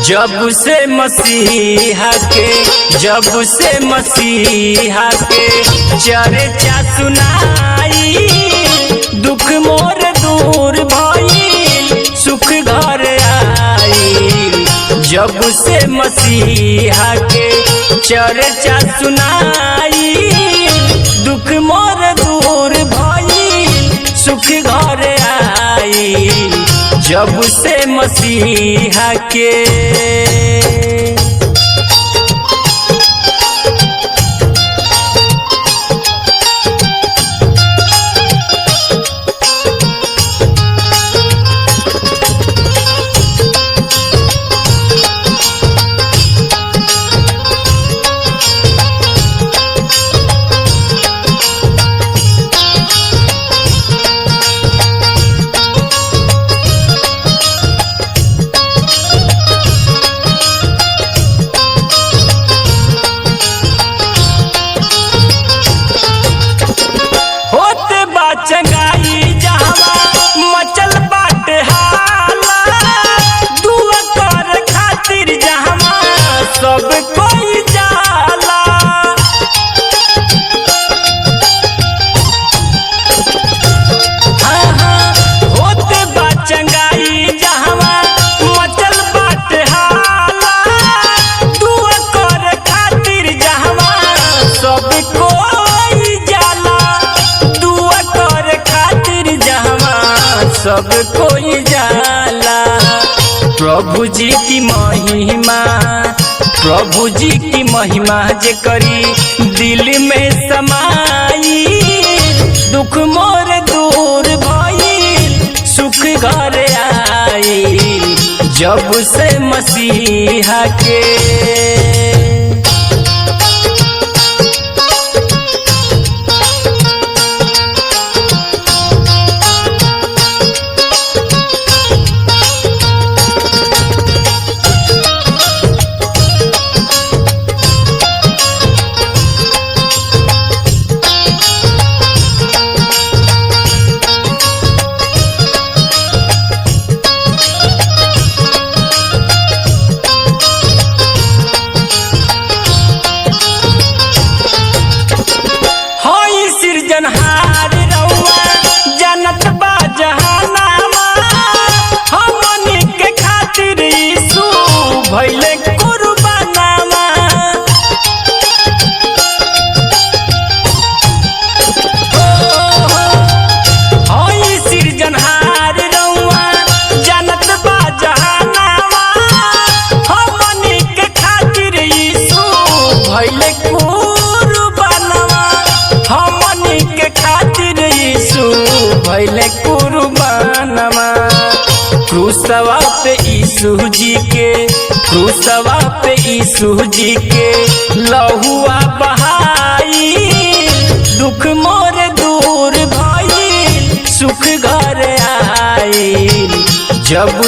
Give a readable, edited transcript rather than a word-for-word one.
जब से मसीहा के चर्चा सुनाई, दुख मोर दूर भइल, सुख घर आई। जब से मसीहा के चर्चा सुनाई, दुख मोर दूर भइल, सुख घर आई। जब से मसीहा के चंगाई जहवा मचल बाटे हाला, दुआ कर खातिर जहवा सब कोई जाला। होते बा चंगाई जहवा मचल बाटे हाला, दुआ कर खातिर जहवा सब कोई जाला। सब कोई जाला। प्रभु जी की महिमा जे करी दिल में समाई, दुख मोर दूर भइल, सुख घर आई। जब से मसीहा के सिरजनहार रउआ जनत बा जहानामा, हमनी के खातिर यीशु भइले कुर्बानामा। होई सिरजनहार रउआ जनत बा जहानामा, हमनी के खातिर यीशु भइले कुर्बानामा। हमनी के खातिर यीशु भइले कुर्बानमा। क्रूसवा पे यीशु जी के लहुआ बहाई, दुख मोर दूर भइल, सुख घर आई। जब